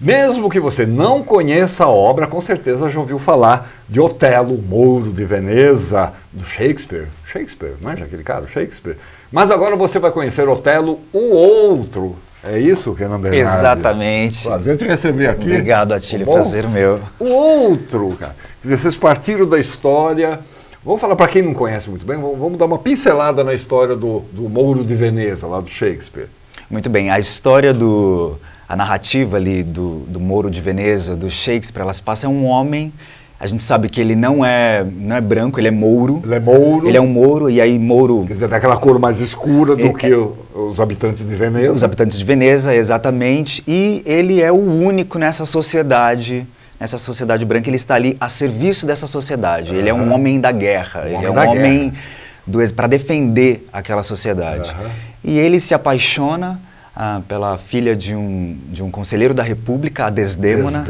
Mesmo que você não conheça a obra, com certeza já ouviu falar de Otelo, Mouro de Veneza, do Shakespeare. Shakespeare, não é aquele cara, Shakespeare? Mas agora você vai conhecer Otelo, o outro. É isso, Kenan Bernardes? Exatamente. Prazer te receber aqui. Obrigado, Atílio, prazer meu. O outro, cara. Quer dizer, vocês partiram da história. Vamos falar para quem não conhece muito bem, vamos dar uma pincelada na história do Mouro de Veneza, lá do Shakespeare. Muito bem, a história a narrativa ali do Mouro de Veneza, do Shakespeare, ela se passa um homem, a gente sabe que ele não é branco, ele é mouro. Ele é mouro. Ele é um mouro, e aí mouro... Quer dizer, daquela cor mais escura do que os habitantes de Veneza. Os habitantes de Veneza, exatamente, e ele é o único nessa sociedade branca, ele está ali a serviço dessa sociedade, ele é um homem da guerra, ele é um homem para defender aquela sociedade. E ele se apaixona pela filha de um conselheiro da República, a Desdémona,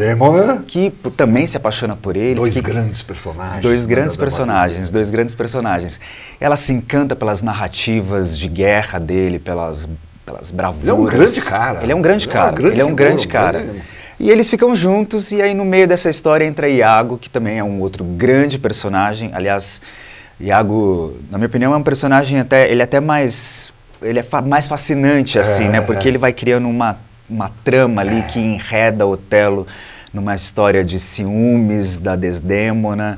que também se apaixona por ele. Dois grandes personagens. Dois grandes personagens. Ela se encanta pelas narrativas de guerra dele, pelas bravuras. Ele é um grande cara. Ele é um grande cara. E eles ficam juntos, e aí no meio dessa história entra Iago, que também é um outro grande personagem. Aliás, Iago, na minha opinião, é um personagem ele é mais fascinante, assim, né? Porque ele vai criando uma trama ali que enreda Otelo numa história de ciúmes da Desdémona,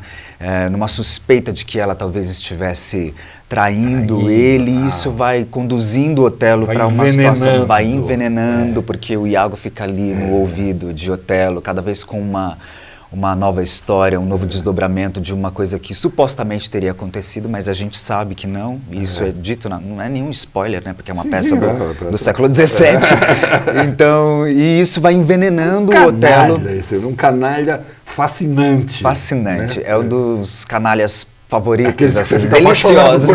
numa suspeita de que ela talvez estivesse traindo ele, e isso vai conduzindo Otelo para uma situação, vai envenenando, porque o Iago fica ali no ouvido de Otelo, cada vez com uma nova história, um novo desdobramento de uma coisa que supostamente teria acontecido, mas a gente sabe que não, e isso é dito, não é nenhum spoiler, né, porque é uma peça do século XVII. Então, e isso vai envenenando o Otelo. Um canalha fascinante. Fascinante, né? É um dos canalhas favoritos, assim, deliciosos.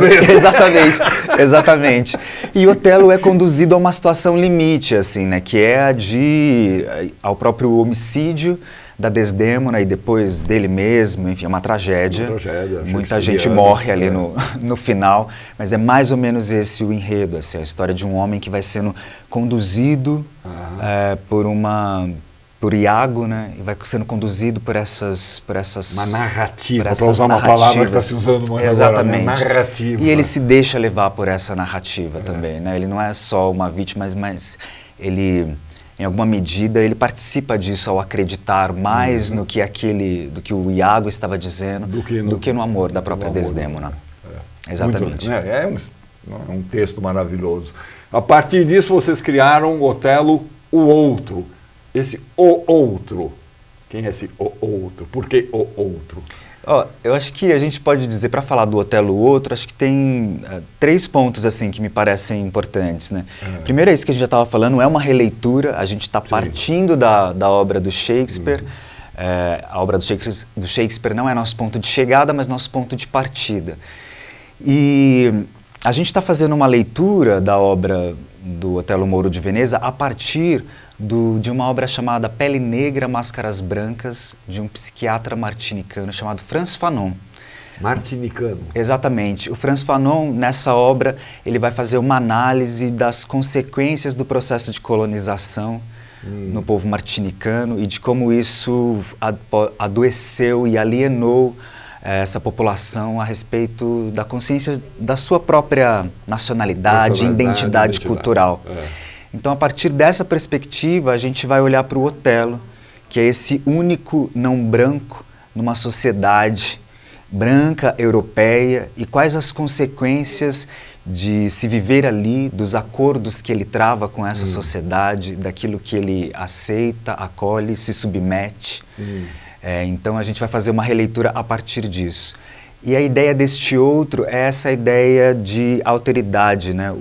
Exatamente. E Otelo é conduzido a uma situação limite, assim, né, que é ao próprio homicídio da Desdémona e depois dele mesmo, enfim, é uma tragédia. Muita gente morre ali no final, mas é mais ou menos esse o enredo, assim, a história de um homem que vai sendo conduzido por Iago, né, e vai sendo conduzido por essas uma narrativa, para usar uma palavra que está se usando muito agora, né? Narrativa. E ele se deixa levar por essa narrativa também, né? Ele não é só uma vítima, mas ele, em alguma medida, ele participa disso ao acreditar mais do que o Iago estava dizendo do que no amor da própria Desdémona. Exatamente. É um texto maravilhoso. A partir disso, vocês criaram Otelo, o outro. Esse o outro. Quem é esse o outro? Por que o outro? Eu acho que a gente pode dizer, para falar do Otelo o outro, acho que tem 3 pontos assim que me parecem importantes, né? Primeiro é isso que a gente já estava falando, é uma releitura, a gente está partindo da obra do Shakespeare. A obra do Shakespeare não é nosso ponto de chegada, mas nosso ponto de partida. E a gente está fazendo uma leitura da obra do Otelo Mouro de Veneza a partir de uma obra chamada Pele Negra, Máscaras Brancas, de um psiquiatra martinicano chamado Frantz Fanon. Martinicano. Exatamente. O Frantz Fanon, nessa obra, ele vai fazer uma análise das consequências do processo de colonização no povo martinicano e de como isso adoeceu e alienou essa população a respeito da consciência da sua própria nacionalidade, identidade cultural. Então, a partir dessa perspectiva, a gente vai olhar para o Otelo, que é esse único não branco numa sociedade branca, europeia, e quais as consequências de se viver ali, dos acordos que ele trava com essa sociedade, daquilo que ele aceita, acolhe, se submete. Então, a gente vai fazer uma releitura a partir disso. E a ideia deste outro é essa ideia de alteridade, né?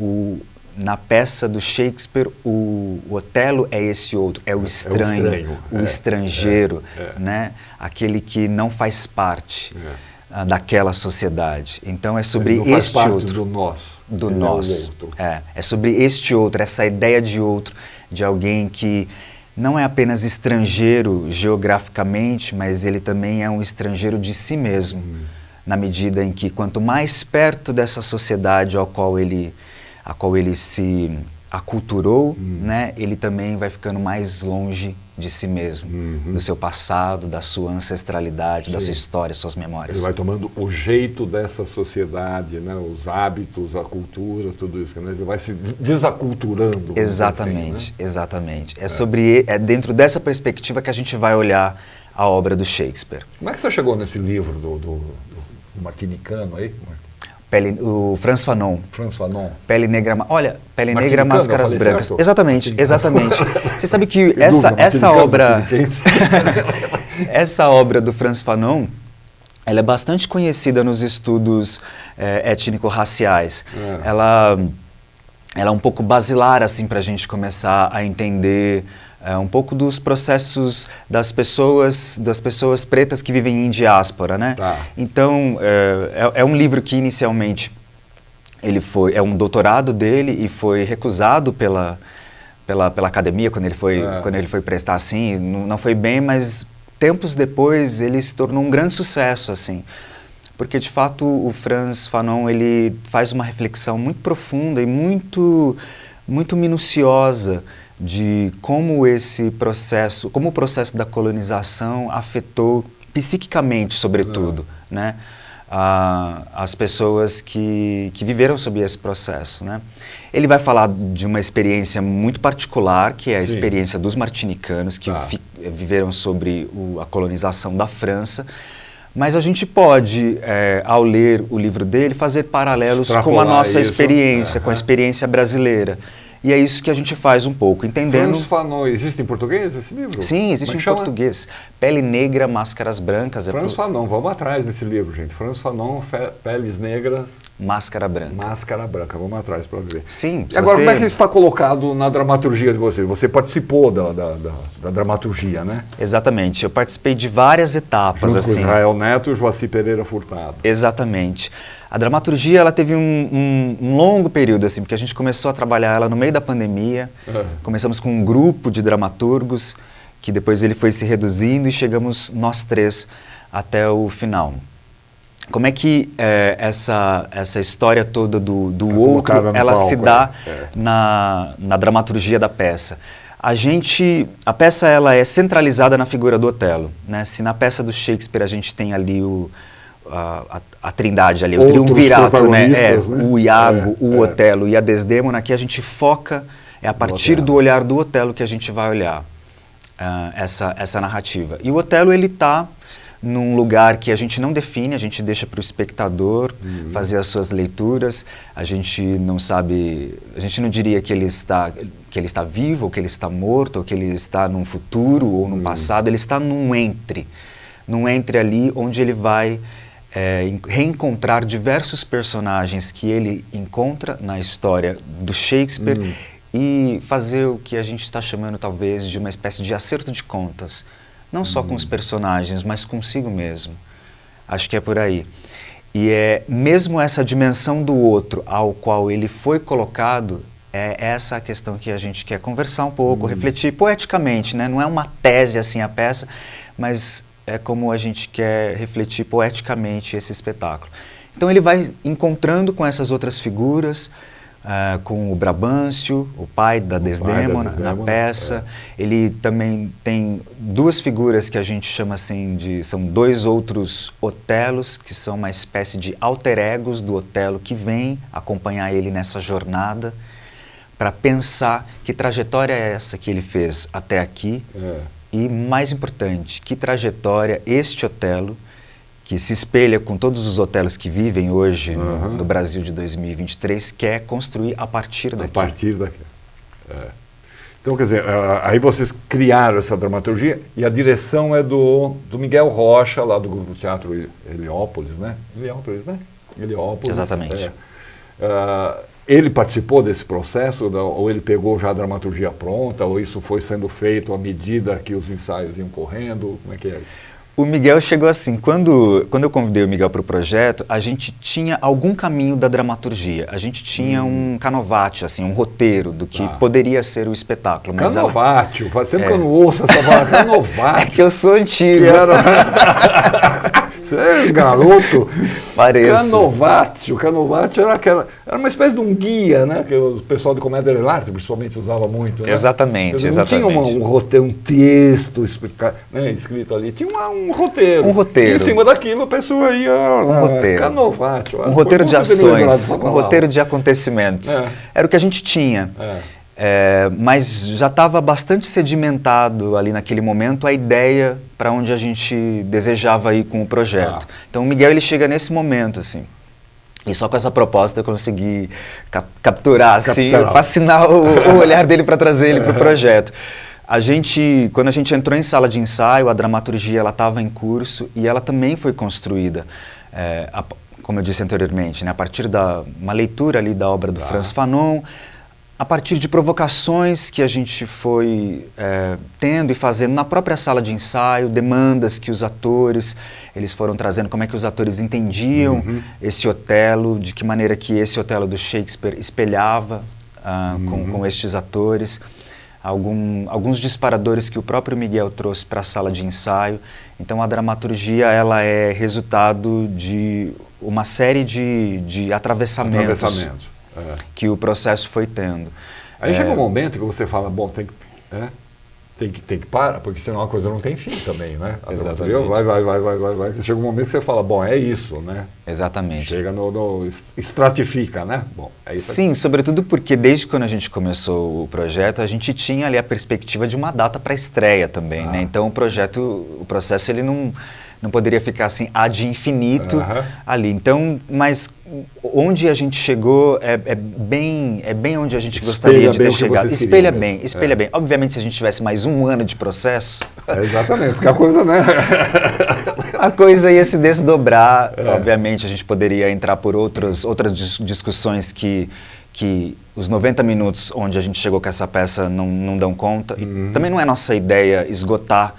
Na peça do Shakespeare, o Otelo é esse outro, é o estranho, o estrangeiro, né? Aquele que não faz parte daquela sociedade. Então é sobre ele não faz este parte outro. do nós. Do nós. É sobre este outro, essa ideia de outro, de alguém que não é apenas estrangeiro geograficamente, mas ele também é um estrangeiro de si mesmo, na medida em que quanto mais perto dessa sociedade a qual ele se aculturou, né, ele também vai ficando mais longe de si mesmo, do seu passado, da sua ancestralidade, da sua história, suas memórias. Ele vai tomando o jeito dessa sociedade, né, os hábitos, a cultura, tudo isso, né, ele vai se desaculturando. Exatamente, assim, né? exatamente. É dentro dessa perspectiva que a gente vai olhar a obra do Shakespeare. Como é que você chegou nesse livro do martinicano aí? O Frantz Fanon. Frantz Fanon. Pele Negra, olha, Pele Negra, Máscaras Brancas. Certo? Exatamente, exatamente. Você sabe que essa obra, essa obra do Frantz Fanon, ela é bastante conhecida nos estudos étnico-raciais. Ela é um pouco basilar assim para a gente começar a entender um pouco dos processos das pessoas pretas que vivem em diáspora, né? Tá. Então, é um livro que inicialmente é um doutorado dele e foi recusado pela academia quando ele foi prestar assim, não foi bem, mas tempos depois ele se tornou um grande sucesso assim. Porque de fato o Frantz Fanon ele faz uma reflexão muito profunda e muito minuciosa de como o processo da colonização afetou psiquicamente, sobretudo, né, as pessoas que viveram sob esse processo, né. Ele vai falar de uma experiência muito particular, que é a experiência dos martinicanos, que viveram sobre a colonização da França, mas a gente pode, ao ler o livro dele, fazer paralelos com a nossa experiência, com a experiência brasileira. E é isso que a gente faz um pouco, entendendo... Frantz Fanon, existe em português esse livro? Sim, existe em português. Pele Negra, Máscaras Brancas. Frantz Fanon, vamos atrás desse livro, gente. Frantz Fanon, Peles Negras... Máscara Branca. Máscara Branca, vamos atrás para ver. Sim. E agora, como é que isso está colocado na dramaturgia de você? Você participou da dramaturgia, né? Exatamente, eu participei de várias etapas. Junto assim. com Israel Neto e Joaci Pereira Furtado. Exatamente. A dramaturgia ela teve um longo período, assim, porque a gente começou a trabalhar ela no meio da pandemia. Começamos com um grupo de dramaturgos, que depois ele foi se reduzindo e chegamos nós três até o final. Como é que essa história toda do outro, ela palco, se dá na dramaturgia da peça? A peça ela é centralizada na figura do Otelo, né? Se na peça do Shakespeare a gente tem ali a trindade ali, o triunvirato, né? O Iago, o Otelo e a Desdémona, aqui a gente foca, a partir do olhar do Otelo que a gente vai olhar essa narrativa. E o Otelo, ele está num lugar que a gente não define, a gente deixa para o espectador fazer as suas leituras, a gente não sabe, a gente não diria que ele está vivo, ou que ele está morto, ou que ele está num futuro ou num passado, ele está num entre ali onde ele vai reencontrar diversos personagens que ele encontra na história do Shakespeare e fazer o que a gente está chamando talvez de uma espécie de acerto de contas, não só com os personagens, mas consigo mesmo. Acho que é por aí. E mesmo essa dimensão do outro ao qual ele foi colocado, é essa a questão que a gente quer conversar um pouco, refletir poeticamente, né? Não é uma tese assim a peça, mas é como a gente quer refletir poeticamente esse espetáculo. Então ele vai encontrando com essas outras figuras, com o Brabâncio, o pai da Desdémona, na peça. Ele também tem duas figuras que a gente chama assim são dois outros Otelos, que são uma espécie de alter egos do Otelo que vem acompanhar ele nessa jornada para pensar que trajetória é essa que ele fez até aqui e, mais importante, que trajetória este Otelo, que se espelha com todos os Otelos que vivem hoje no Brasil de 2023, quer construir a partir daqui. A partir daqui. Então, quer dizer, aí vocês criaram essa dramaturgia e a direção é do Miguel Rocha, lá do Grupo Teatro Heliópolis, né? Heliópolis. Exatamente. Ele participou desse processo, ou ele pegou já a dramaturgia pronta, ou isso foi sendo feito à medida que os ensaios iam correndo? Como é que é? O Miguel chegou assim, quando eu convidei o Miguel para o projeto, a gente tinha algum caminho da dramaturgia, a gente tinha um canovatio, assim, um roteiro do que poderia ser o espetáculo. Mas canovatio, sempre que eu não ouço essa palavra, canovatio. É que eu sou antigo. Você é garoto. Pareço. Canovaccio era uma espécie de um guia, né? Que o pessoal de comédia dell'arte principalmente usava muito. Né? Exatamente, Não tinha um roteiro, um texto né, escrito ali, tinha um roteiro. Um roteiro. E em cima daquilo a pessoa ia. Canovaccio. Um roteiro de ações, um roteiro de acontecimentos. Era o que a gente tinha. Mas já estava bastante sedimentado ali naquele momento a ideia para onde a gente desejava ir com o projeto. Então o Miguel ele chega nesse momento, assim. E só com essa proposta eu consegui capturar, assim, fascinar o olhar dele para trazer ele para o projeto. Quando a gente entrou em sala de ensaio, a dramaturgia ela estava em curso e ela também foi construída, como eu disse anteriormente, né, a partir de uma leitura ali da obra do Frantz Fanon, a partir de provocações que a gente foi tendo e fazendo na própria sala de ensaio, demandas que os atores eles foram trazendo, como é que os atores entendiam esse Otelo, de que maneira que esse Otelo do Shakespeare espelhava com estes atores, alguns disparadores que o próprio Miguel trouxe para a sala de ensaio. Então a dramaturgia ela é resultado de uma série de atravessamentos. Que o processo foi tendo. Aí chega um momento que você fala, bom, tem que parar, porque senão a coisa não tem fim também, né? Exatamente. Vai. Chega um momento que você fala, bom, é isso, né? Exatamente. Chega estratifica, né? Bom, é isso. Sim, sobretudo porque desde quando a gente começou o projeto, a gente tinha ali a perspectiva de uma data para estreia também, né? Então o processo ele não poderia ficar assim ad infinito ali. Então, mas onde a gente chegou é bem onde a gente gostaria de ter chegado. Espelha bem. Obviamente, se a gente tivesse mais um ano de processo... exatamente, porque a coisa, né? A coisa ia se desdobrar. Obviamente, a gente poderia entrar por outras discussões que os 90 minutos onde a gente chegou com essa peça não dão conta. E também não é nossa ideia esgotar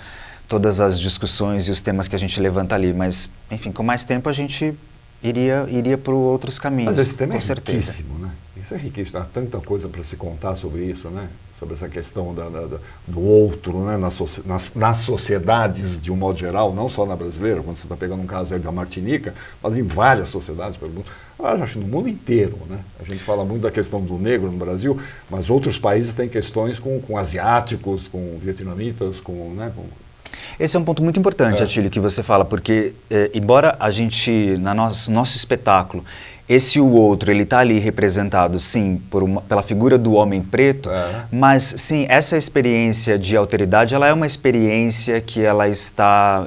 todas as discussões e os temas que a gente levanta ali, mas, enfim, com mais tempo a gente iria por outros caminhos. Mas esse tema com é certeza. riquíssimo, né? Isso é riquíssimo, há tanta coisa para se contar sobre isso, né? Sobre essa questão do outro, né? Nas sociedades, de um modo geral, não só na brasileira, quando você está pegando um caso aí da Martinica, mas em várias sociedades pelo mundo. Acho que no mundo inteiro, né? A gente fala muito da questão do negro no Brasil, mas outros países têm questões com asiáticos, com vietnamitas, né? Esse é um ponto muito importante, Atílio, que você fala, porque embora a gente, nosso espetáculo, esse e o outro, ele está ali representado, sim, pela figura do homem preto, mas, sim, essa experiência de alteridade, ela é uma experiência que ela está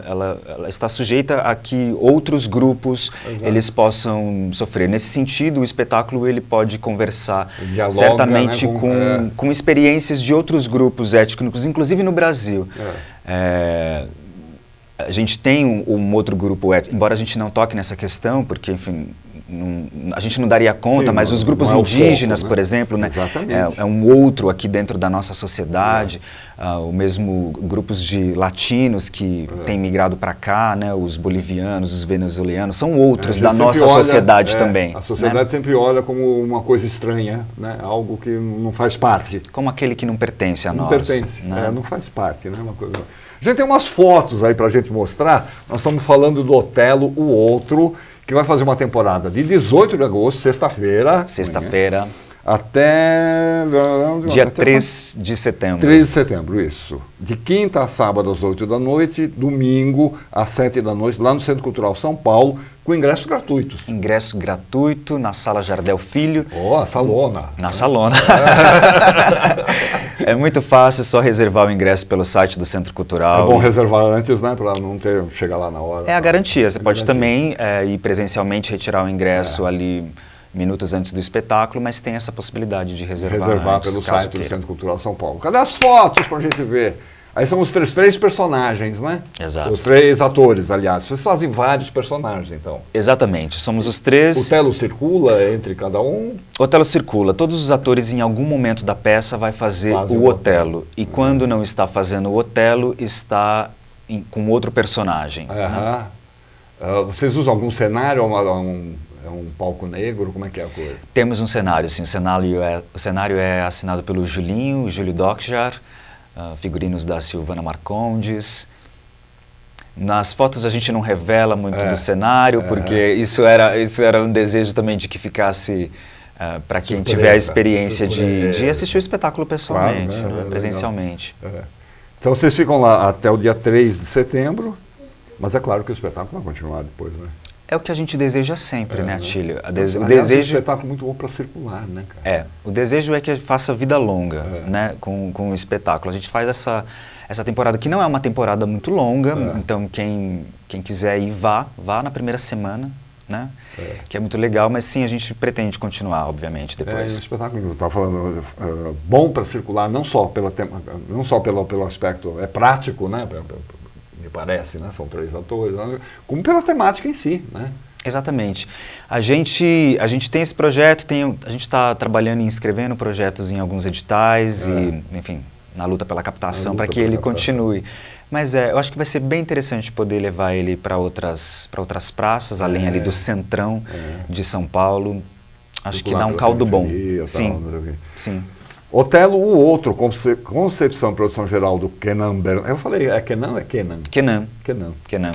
sujeita a que outros grupos, eles possam sofrer. Nesse sentido, o espetáculo, ele pode conversar, certamente, né, com experiências de outros grupos étnicos, inclusive no Brasil. A gente tem um outro grupo étnico, embora a gente não toque nessa questão, porque, enfim, a gente não daria conta, mas os grupos indígenas, foco, né? Por exemplo, né, é um outro aqui dentro da nossa sociedade, o mesmo grupos de latinos que têm migrado para cá, né, os bolivianos, os venezuelanos, são outros da nossa sociedade também. A sociedade, né, sempre olha como uma coisa estranha, né, algo que não faz parte. Como aquele que não pertence a nós. Não pertence, né? Não faz parte, né, uma coisa... A gente tem umas fotos aí para a gente mostrar. Nós estamos falando do Otelo, o Outro, que vai fazer uma temporada de 18 de agosto, sexta-feira. Sexta-feira. Até... Dia 3 de setembro. 3 de setembro, isso. De quinta a sábado às 8 da noite, domingo às 7 da noite, lá no Centro Cultural São Paulo, com ingressos gratuitos. Ingresso gratuito na Sala Jardel Filho. A salona. Na salona. É muito fácil, só reservar o ingresso pelo site do Centro Cultural. É bom reservar antes, né, para não chegar lá na hora. É a garantia. Você pode também ir presencialmente retirar o ingresso ali minutos antes do espetáculo, mas tem essa possibilidade de reservar antes, pelo site do Centro Cultural São Paulo. Cadê as fotos para a gente ver? Aí são os três personagens, né? Exato. Os 3 atores, aliás. Vocês fazem vários personagens, então. Exatamente. Somos os 3. O Otelo circula entre cada um? O Otelo circula. Todos os atores, em algum momento da peça, vai fazer o Otelo. E quando não está fazendo o Otelo, está com outro personagem. Né? Vocês usam algum cenário ou um palco negro? Como é que é a coisa? Temos um cenário, sim. O cenário é assinado pelo Júlio Dokjar, figurinos da Silvana Marcondes. Nas fotos a gente não revela muito do cenário, porque isso era um desejo também de que ficasse para quem tiver a experiência de assistir o espetáculo pessoalmente, Claro, né, presencialmente. Então vocês ficam lá até o dia 3 de setembro, mas é claro que o espetáculo vai continuar depois, né? É o que a gente deseja sempre, né, Atílio? O Aliás, desejo... é um espetáculo muito bom para circular, né, cara? O desejo é que faça vida longa, né, com o espetáculo. A gente faz essa temporada, que não é uma temporada muito longa, então quem quiser ir, vá na primeira semana, né, que é muito legal, mas sim, a gente pretende continuar, obviamente, depois. O espetáculo que eu estava falando, bom para circular, não só pelo aspecto, é prático, né, me parece, né, são 3 atores, como pela temática em si, né? Exatamente. A gente tem esse projeto, a gente está trabalhando e inscrevendo projetos em alguns editais e, enfim, na luta pela captação para que ele continue. Mas eu acho que vai ser bem interessante poder levar ele para outras praças, além ali do centrão de São Paulo. Acho que dá um caldo bom. Sim. Otelo, o outro, concepção e produção geral do Kenan Bernardes. Eu falei, é Kenan ou é Kenan? Kenan.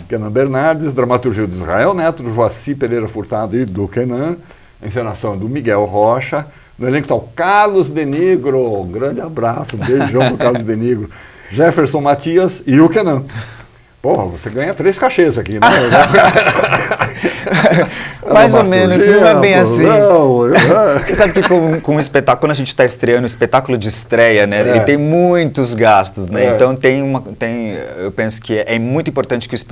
Kenan Bernardes, dramaturgia do Israel Neto, do Joaci Pereira Furtado e do Kenan, encenação do Miguel Rocha. No elenco está o Carlos Denigro, um grande abraço, um beijão pro Carlos Denigro, Jefferson Matias e o Kenan. Porra, você ganha 3 cachês aqui, né? Mais ou menos, não é bem assim. Você sabe que com um espetáculo, quando a gente está estreando, o espetáculo de estreia, né, ele tem muitos gastos, né? Então eu penso que é muito importante que o